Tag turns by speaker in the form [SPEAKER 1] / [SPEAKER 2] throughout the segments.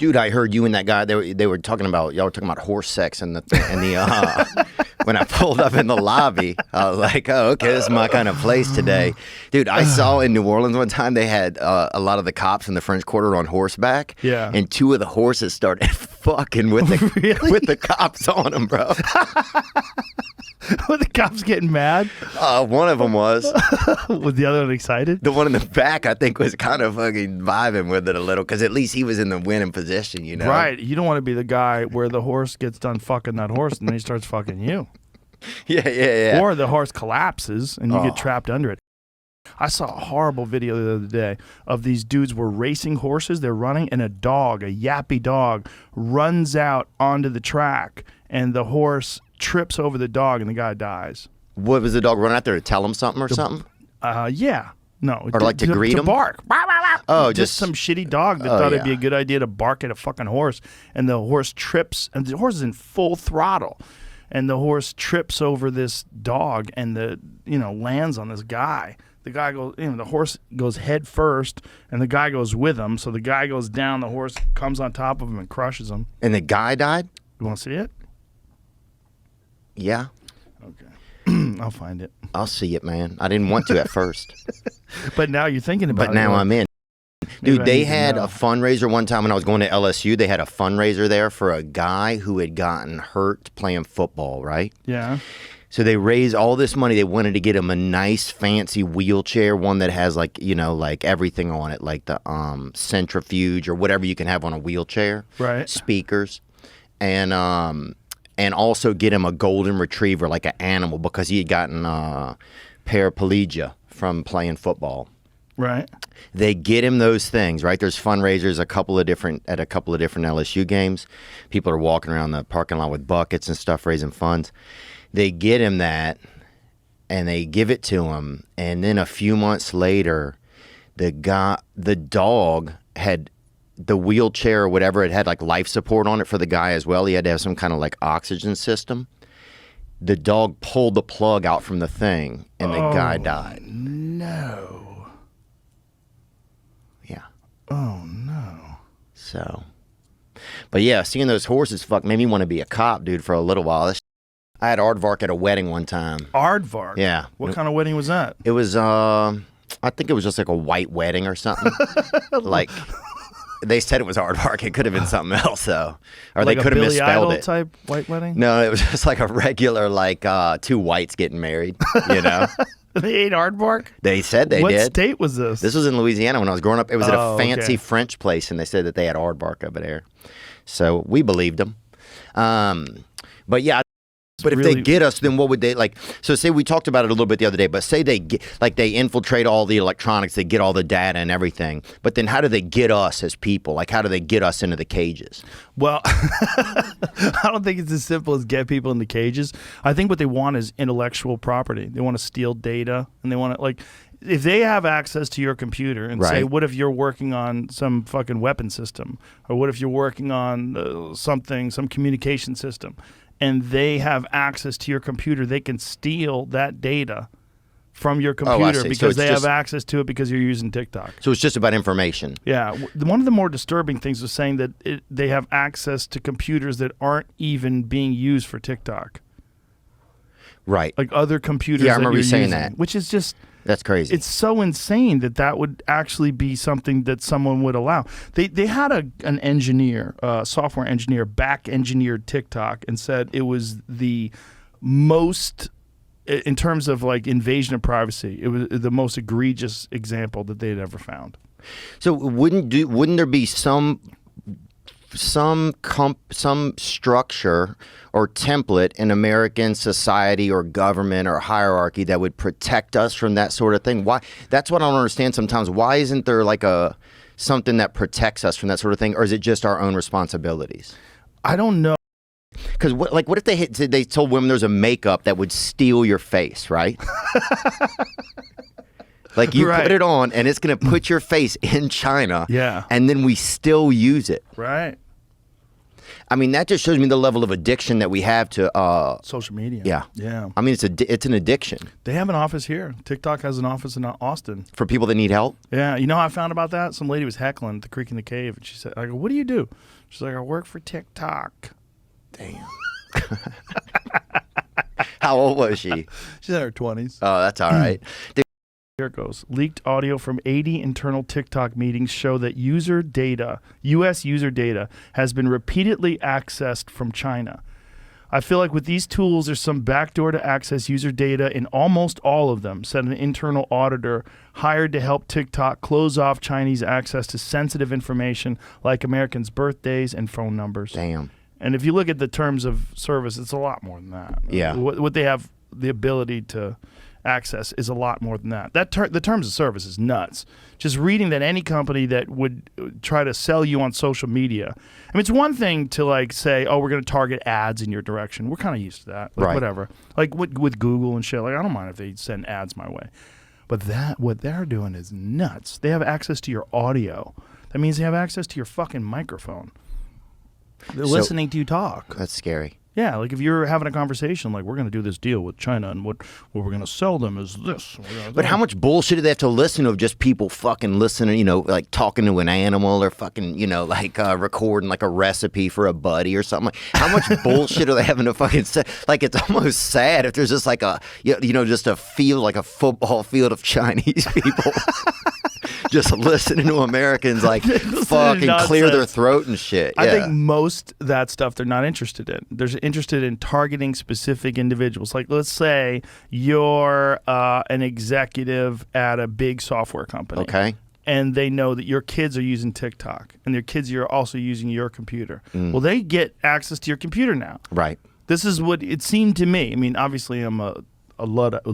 [SPEAKER 1] Dude, I heard you and that guy. They were talking about y'all were talking about horse sex and the when I pulled up in the lobby, I was like, oh, okay, this is my kind of place today. Dude, I saw in New Orleans one time they had a lot of the cops in the French Quarter on horseback.
[SPEAKER 2] Yeah.
[SPEAKER 1] And two of the horses started fucking with with the cops on them, bro.
[SPEAKER 2] Were the cops getting mad?
[SPEAKER 1] One of them was.
[SPEAKER 2] Was the other one excited?
[SPEAKER 1] The one in the back, I think, was kind of fucking vibing with it a little because at least he was in the winning position, you know?
[SPEAKER 2] Right. You don't want to be the guy where the horse gets done fucking that horse and then he starts fucking you.
[SPEAKER 1] Yeah.
[SPEAKER 2] Or the horse collapses and you get trapped under it. I saw a horrible video the other day of these dudes were racing horses. They're running and a dog, a yappy dog, runs out onto the track and the horse trips over the dog and the guy dies.
[SPEAKER 1] What was the dog running out there to tell him something or something?
[SPEAKER 2] Yeah. No.
[SPEAKER 1] Or like to greet him?
[SPEAKER 2] To bark.
[SPEAKER 1] Oh,
[SPEAKER 2] just some shitty dog that thought it'd be
[SPEAKER 1] yeah.
[SPEAKER 2] a good idea to bark at a fucking horse. And the horse trips, and the horse is in full throttle. And the horse trips over this dog and lands on this guy. The guy goes, the horse goes head first, and the guy goes with him. So the guy goes down, the horse comes on top of him and crushes him.
[SPEAKER 1] And the guy died?
[SPEAKER 2] You want to see it?
[SPEAKER 1] Yeah.
[SPEAKER 2] Okay. I'll find it.
[SPEAKER 1] I'll see it, man. I didn't want to at first.
[SPEAKER 2] But now you're thinking about it.
[SPEAKER 1] But now I'm in. Dude, they had
[SPEAKER 2] a
[SPEAKER 1] a fundraiser one time when I was going to LSU. They had a fundraiser there for a guy who had gotten hurt playing football, right?
[SPEAKER 2] Yeah.
[SPEAKER 1] So they raised all this money. They wanted to get him a nice, fancy wheelchair, one that has like everything on it, like the centrifuge or whatever you can have on a wheelchair.
[SPEAKER 2] Right.
[SPEAKER 1] Speakers. And also get him a golden retriever, like an animal, because he had gotten paraplegia from playing football.
[SPEAKER 2] Right.
[SPEAKER 1] They get him those things, right? There's fundraisers at a couple of different LSU games. People are walking around the parking lot with buckets and stuff, raising funds. They get him that, and they give it to him. And then a few months later, the dog had the wheelchair or whatever. It had like life support on it for the guy as well. He had to have some kind of like oxygen system. The dog pulled the plug out from the thing, and the guy died.
[SPEAKER 2] No.
[SPEAKER 1] Yeah.
[SPEAKER 2] Oh, no.
[SPEAKER 1] So, but yeah, seeing those horses made me want to be a cop, dude, for a little while. I had aardvark at a wedding one time.
[SPEAKER 2] Aardvark?
[SPEAKER 1] Yeah.
[SPEAKER 2] What kind of wedding was that?
[SPEAKER 1] It was, I think it was just like a white wedding or something. Like, they said it was aardvark. It could have been something else, though. Or
[SPEAKER 2] like
[SPEAKER 1] they could have misspelled
[SPEAKER 2] Idol
[SPEAKER 1] it.
[SPEAKER 2] Type white wedding?
[SPEAKER 1] No, it was just like a regular, like, two whites getting married, you know?
[SPEAKER 2] They ate aardvark?
[SPEAKER 1] They said they did.
[SPEAKER 2] What state was this?
[SPEAKER 1] This was in Louisiana when I was growing up. It was at a fancy
[SPEAKER 2] okay.
[SPEAKER 1] French place, and they said that they had aardvark over there. So we believed them. But yeah, but if they get us, then what would they like? So say we talked about it a little bit the other day, but say they get, like they infiltrate all the electronics, they get all the data and everything. But then how do they get us as people? Like how do they get us into the cages?
[SPEAKER 2] Well, I don't think it's as simple as get people in the cages. I think what they want is intellectual property. They want to steal data, and they want to like. If they have access to your computer and say, what if you're working on some fucking weapon system? Or what if you're working on some communication system? And they have access to your computer, they can steal that data from your computer because they have access to it because you're using TikTok.
[SPEAKER 1] So it's just about information.
[SPEAKER 2] Yeah. One of the more disturbing things was saying that they have access to computers that aren't even being used for TikTok.
[SPEAKER 1] Right.
[SPEAKER 2] Like other computers
[SPEAKER 1] I remember you saying
[SPEAKER 2] using,
[SPEAKER 1] that.
[SPEAKER 2] Which is just...
[SPEAKER 1] That's crazy.
[SPEAKER 2] It's so insane that would actually be something that someone would allow. They had an engineer, software engineer, back engineered TikTok and said it was the most, in terms of like invasion of privacy, it was the most egregious example that they had ever found.
[SPEAKER 1] So wouldn't there be some structure or template in American society or government or hierarchy that would protect us from that sort of thing? Why? That's what I don't understand sometimes. Why isn't there like something that protects us from that sort of thing, or is it just our own responsibilities?
[SPEAKER 2] I don't know.
[SPEAKER 1] Because what if they told women there's a makeup that would steal your face, right? Like you put it on and it's going to put your face in China.
[SPEAKER 2] Yeah.
[SPEAKER 1] And then we still use it.
[SPEAKER 2] Right.
[SPEAKER 1] I mean, that just shows me the level of addiction that we have to
[SPEAKER 2] social media.
[SPEAKER 1] Yeah.
[SPEAKER 2] Yeah.
[SPEAKER 1] I mean, it's an addiction.
[SPEAKER 2] They have an office here. TikTok has an office in Austin.
[SPEAKER 1] For people that need help?
[SPEAKER 2] Yeah. You know how I found about that? Some lady was heckling at the Creek in the Cave, and she said, I go, what do you do? She's like, I work for TikTok.
[SPEAKER 1] Damn. How old was she?
[SPEAKER 2] She's in her 20s.
[SPEAKER 1] Oh, that's all right.
[SPEAKER 2] Here it goes. Leaked audio from 80 internal TikTok meetings show that U.S. user data, has been repeatedly accessed from China. I feel like with these tools, there's some backdoor to access user data in almost all of them, said an internal auditor hired to help TikTok close off Chinese access to sensitive information like Americans' birthdays and phone numbers.
[SPEAKER 1] Damn.
[SPEAKER 2] And if you look at the terms of service, it's a lot more than that.
[SPEAKER 1] Yeah.
[SPEAKER 2] What they have the ability to access is a lot more than that. The terms of service is nuts. Just reading that any company that would try to sell you on social media. I mean, it's one thing to like say, oh, we're going to target ads in your direction. We're kind of used to that. Like,
[SPEAKER 1] right.
[SPEAKER 2] Whatever. Like with Google and shit. Like, I don't mind if they send ads my way. But what they're doing is nuts. They have access to your audio. That means they have access to your fucking microphone. They're listening to you talk.
[SPEAKER 1] That's scary.
[SPEAKER 2] Yeah, like if you're having a conversation, like we're going to do this deal with China, and what we're going to sell them is this.
[SPEAKER 1] But how much bullshit do they have to listen to of just people fucking listening, you know, like talking to an animal or fucking, you know, like recording like a recipe for a buddy or something? How much bullshit are they having to fucking say? Like, it's almost sad if there's just like a, you know, just a field, like a football field of Chinese people. Just listening to Americans like fucking clear their throat and shit. Yeah.
[SPEAKER 2] I think most that stuff they're not interested in. They're interested in targeting specific individuals. Like, let's say you're an executive at a big software company.
[SPEAKER 1] Okay.
[SPEAKER 2] And they know that your kids are using TikTok and their kids are also using your computer. Well, they get access to your computer now.
[SPEAKER 1] Right.
[SPEAKER 2] This is what it seemed to me. I mean, obviously I'm a Luddite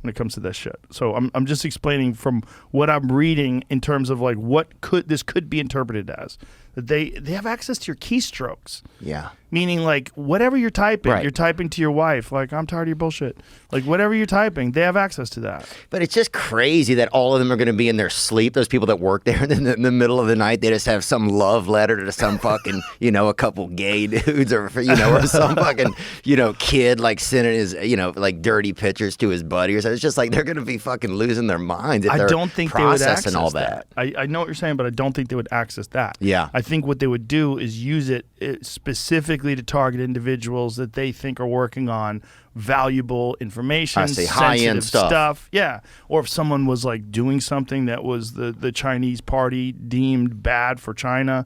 [SPEAKER 2] when it comes to this shit. So I'm just explaining from what I'm reading in terms of like what this could be interpreted as. That they have access to your keystrokes.
[SPEAKER 1] Yeah.
[SPEAKER 2] Meaning like whatever you're typing,
[SPEAKER 1] right.
[SPEAKER 2] You're typing to your wife, like, I'm tired of your bullshit. Like whatever you're typing, they have access to that.
[SPEAKER 1] But it's just crazy that all of them are going to be in their sleep. Those people that work there in the middle of the night, they just have some love letter to some fucking, you know, a couple gay dudes or, you know, or some fucking, you know, kid like sending his, you know, like dirty pictures to his buddy or something. It's just like they're going to be fucking losing their minds if
[SPEAKER 2] I
[SPEAKER 1] they're
[SPEAKER 2] don't think they would access
[SPEAKER 1] all that.
[SPEAKER 2] I know what you're saying, but I don't think they would access that.
[SPEAKER 1] Yeah.
[SPEAKER 2] I think what they would do is use it specifically to target individuals that they think are working on valuable information,
[SPEAKER 1] high-end stuff.
[SPEAKER 2] Yeah. Or if someone was like doing something that was the Chinese party deemed bad for China,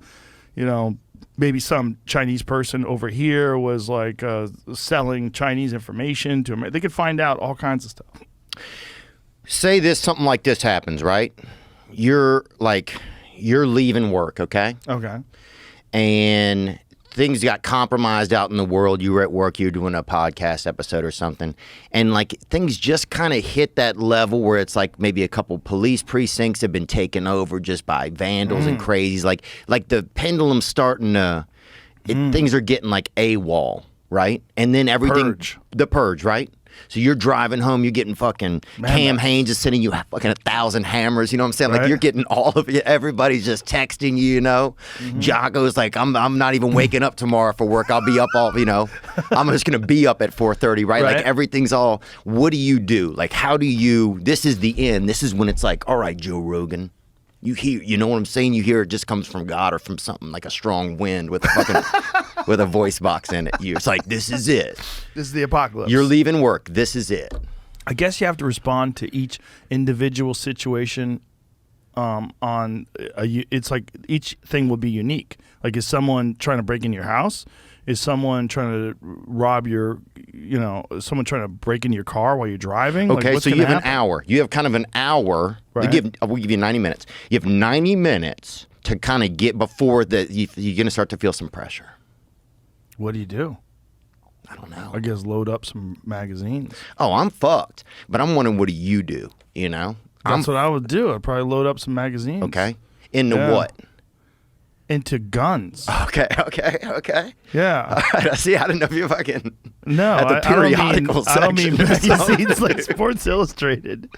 [SPEAKER 2] you know, maybe some Chinese person over here was like selling Chinese information to America. They could find out all kinds of stuff.
[SPEAKER 1] Say something like this happens, right? You're leaving work, okay?
[SPEAKER 2] Okay.
[SPEAKER 1] And things got compromised out in the world. You were at work, you were doing a podcast episode or something, and like things just kind of hit that level where it's like maybe a couple police precincts have been taken over just by vandals and crazies. Like the pendulum's starting to, things are getting like AWOL, right? And then everything, the purge, right? So you're driving home, you're getting fucking Cam Haynes is sending you fucking 1,000 hammers. You know what I'm saying? Like you're getting all of it. Everybody's just texting you. You know, Jocko's like, I'm not even waking up tomorrow for work. I'll be up all. You know, I'm just gonna be up at 4:30. Right? Like everything's all. What do you do? Like how do you? This is the end. This is when it's like, all right, Joe Rogan. You hear, you know what I'm saying? You hear it just comes from God or from something like a strong wind with a fucking with a voice box in it. It's like, this is it.
[SPEAKER 2] This is the apocalypse.
[SPEAKER 1] You're leaving work. This is it.
[SPEAKER 2] I guess you have to respond to each individual situation. It's like each thing will be unique. Like, is someone trying to break in your house? Is someone trying to rob your, you know, someone trying to break into your car while you're driving?
[SPEAKER 1] Okay,
[SPEAKER 2] like,
[SPEAKER 1] so you have an hour. You have kind of an hour.
[SPEAKER 2] Right.
[SPEAKER 1] We'll give you 90 minutes. You have 90 minutes to kind of get before you're going to start to feel some pressure.
[SPEAKER 2] What do you do?
[SPEAKER 1] I don't know.
[SPEAKER 2] I guess load up some magazines.
[SPEAKER 1] Oh, I'm fucked. But I'm wondering, what do you do? You know?
[SPEAKER 2] That's what I would do. I'd probably load up some magazines.
[SPEAKER 1] Okay. Into what?
[SPEAKER 2] into guns.
[SPEAKER 1] Okay.
[SPEAKER 2] Yeah.
[SPEAKER 1] All right, see, I didn't know if you fucking
[SPEAKER 2] No,
[SPEAKER 1] at the periodical
[SPEAKER 2] I don't mean
[SPEAKER 1] section or
[SPEAKER 2] magazines
[SPEAKER 1] something.
[SPEAKER 2] like Sports Illustrated.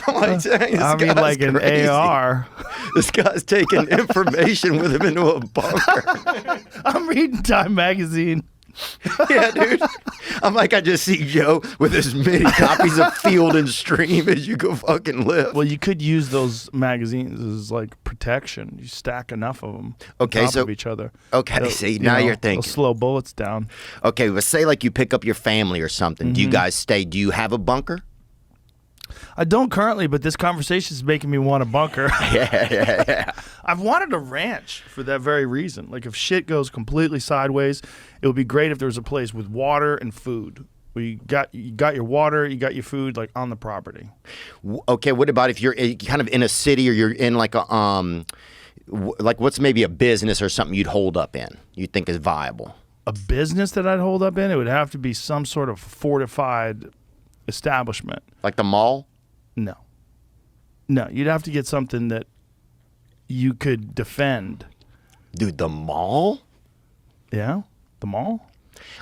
[SPEAKER 1] I'm like, dang, this
[SPEAKER 2] I mean
[SPEAKER 1] guy's
[SPEAKER 2] like an
[SPEAKER 1] crazy.
[SPEAKER 2] AR.
[SPEAKER 1] This guy's taking information with him into a bunker.
[SPEAKER 2] I'm reading Time magazine.
[SPEAKER 1] Yeah, dude. I'm like, I just see Joe with as many copies of Field and Stream as you could fucking live.
[SPEAKER 2] Well, you could use those magazines as like protection. You stack enough of them
[SPEAKER 1] Okay,
[SPEAKER 2] on top
[SPEAKER 1] so-
[SPEAKER 2] of each other.
[SPEAKER 1] Okay,
[SPEAKER 2] They'll-
[SPEAKER 1] see,
[SPEAKER 2] you
[SPEAKER 1] now
[SPEAKER 2] know,
[SPEAKER 1] you're thinking.
[SPEAKER 2] they'll slow bullets down.
[SPEAKER 1] Okay, but say like you pick up your family or something. Do you guys stay? Do you have a bunker?
[SPEAKER 2] I don't currently, but this conversation is making me want a bunker.
[SPEAKER 1] Yeah.
[SPEAKER 2] I've wanted a ranch for that very reason. Like if shit goes completely sideways, it would be great if there was a place with water and food. Where you got your water, you got your food like on the property.
[SPEAKER 1] Okay, what about if you're kind of in a city or you're in like a like what's maybe a business or something you'd hold up in? You think is viable?
[SPEAKER 2] A business that I'd hold up in, it would have to be some sort of fortified establishment.
[SPEAKER 1] Like the mall?
[SPEAKER 2] No, you'd have to get something that you could defend.
[SPEAKER 1] Dude, the mall?
[SPEAKER 2] Yeah, the mall.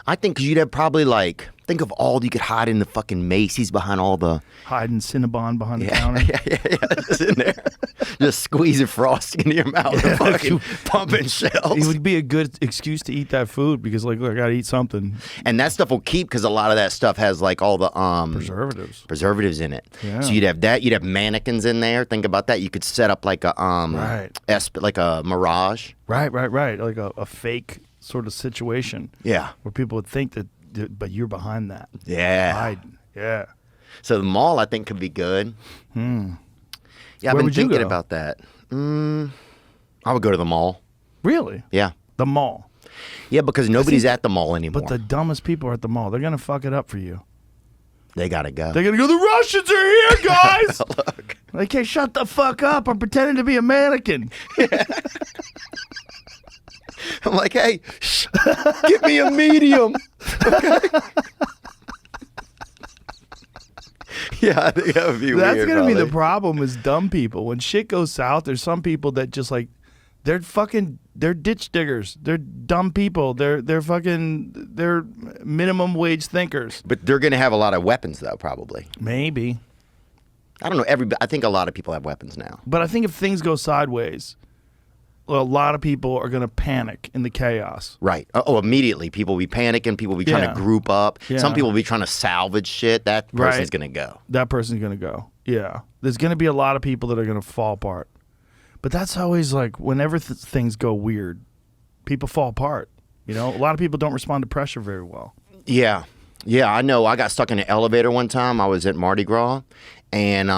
[SPEAKER 1] I think 'cause you'd have probably like think of all you could hide in the fucking Macy's behind all the
[SPEAKER 2] Hiding Cinnabon behind the counter.
[SPEAKER 1] yeah, just in there, just squeezing frosting into your mouth and fucking pumping
[SPEAKER 2] It
[SPEAKER 1] shells.
[SPEAKER 2] would be a good excuse to eat that food because, like, look, I gotta eat something.
[SPEAKER 1] And that stuff will keep because a lot of that stuff has like all the
[SPEAKER 2] Preservatives.
[SPEAKER 1] in it.
[SPEAKER 2] Yeah.
[SPEAKER 1] So you'd have that. You'd have mannequins in there. Think about that. You could set up like a
[SPEAKER 2] Right.
[SPEAKER 1] like a Mirage.
[SPEAKER 2] Right. Like a fake sort of situation
[SPEAKER 1] Yeah.
[SPEAKER 2] where people would think that, but you're behind that.
[SPEAKER 1] Yeah.
[SPEAKER 2] Hiding. Yeah.
[SPEAKER 1] So the mall, I think, could be good. Yeah, I've
[SPEAKER 2] Where
[SPEAKER 1] been
[SPEAKER 2] would you
[SPEAKER 1] thinking
[SPEAKER 2] go?
[SPEAKER 1] about that. I would go to the mall.
[SPEAKER 2] Really?
[SPEAKER 1] Yeah.
[SPEAKER 2] The mall.
[SPEAKER 1] Yeah, because nobody's at the mall anymore.
[SPEAKER 2] But the dumbest people are at the mall. They're gonna fuck it up for you.
[SPEAKER 1] They gotta go.
[SPEAKER 2] They're gonna go, the Russians are here, guys!
[SPEAKER 1] Look.
[SPEAKER 2] Like, hey, shut the fuck up. I'm pretending to be a mannequin.
[SPEAKER 1] I'm like, hey, shh, get me a medium. Okay. Yeah, I think that would be
[SPEAKER 2] That's
[SPEAKER 1] weird.
[SPEAKER 2] gonna be the
[SPEAKER 1] probably.
[SPEAKER 2] problem is dumb people. When shit goes south, there's some people that just like they're ditch diggers. They're dumb people. They're minimum wage thinkers.
[SPEAKER 1] But they're gonna have a lot of weapons, though, probably.
[SPEAKER 2] Maybe.
[SPEAKER 1] I don't know. I think a lot of people have weapons now.
[SPEAKER 2] But I think if things go sideways, well, a lot of people are gonna panic in the chaos.
[SPEAKER 1] Right. Oh, immediately. People will be panicking. People will be trying
[SPEAKER 2] Yeah.
[SPEAKER 1] to group up.
[SPEAKER 2] Yeah.
[SPEAKER 1] Some people will be trying to salvage shit. That person's going to go.
[SPEAKER 2] That person's gonna go. Yeah. There's gonna be a lot of people that are gonna fall apart. But that's always like whenever things go weird, people fall apart. You know, a lot of people don't respond to pressure very well.
[SPEAKER 1] Yeah. Yeah, I know. I got stuck in an elevator one time. I was at Mardi Gras. And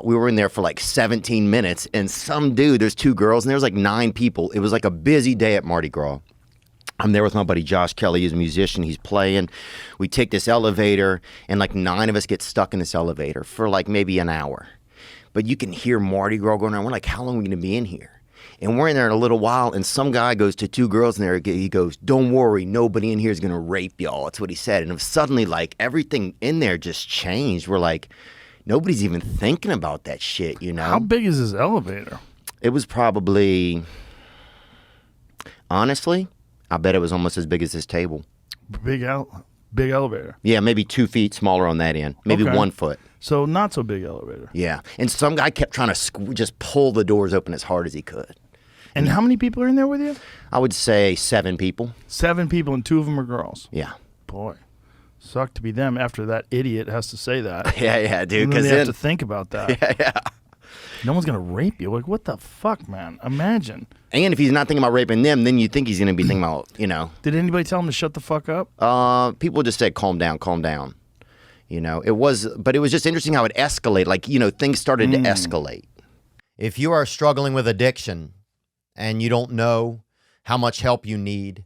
[SPEAKER 1] we were in there for like 17 minutes. And some dude, there's two girls, and there was like 9 people. It was like a busy day at Mardi Gras. I'm there with my buddy Josh Kelly. He's a musician. He's playing. We take this elevator, and like 9 of us get stuck in this elevator for like maybe an hour. But you can hear Mardi Gras going on. We're like, how long are we going to be in here? And we're in there in a little while, and some guy goes to 2 girls in there. He goes, don't worry, nobody in here is going to rape y'all. That's what he said. And suddenly, like, everything in there just changed. We're like, nobody's even thinking about that shit, you know?
[SPEAKER 2] How big is this elevator?
[SPEAKER 1] It was probably, honestly, I bet it was almost as big as this table.
[SPEAKER 2] Big elevator.
[SPEAKER 1] Yeah, maybe 2 feet smaller on that end. Maybe
[SPEAKER 2] Okay.
[SPEAKER 1] 1 foot.
[SPEAKER 2] So not so big elevator.
[SPEAKER 1] Yeah. And some guy kept trying to just pull the doors open as hard as he could.
[SPEAKER 2] And how many people are in there with you?
[SPEAKER 1] I would say 7 people.
[SPEAKER 2] 7 people, and 2 of them are girls.
[SPEAKER 1] Yeah.
[SPEAKER 2] Boy, suck to be them after that idiot has to say that.
[SPEAKER 1] Yeah, dude.
[SPEAKER 2] And then
[SPEAKER 1] Because
[SPEAKER 2] they have
[SPEAKER 1] then,
[SPEAKER 2] to think about that.
[SPEAKER 1] yeah.
[SPEAKER 2] No one's gonna rape you. Like, what the fuck, man? Imagine.
[SPEAKER 1] And if he's not thinking about raping them, then you think he's going to be thinking about, you know.
[SPEAKER 2] Did anybody tell him to shut the fuck up?
[SPEAKER 1] People just said, calm down, calm down. You know, but it was just interesting how it escalated. Like, you know, things started to escalate.
[SPEAKER 3] If you are struggling with addiction and you don't know how much help you need,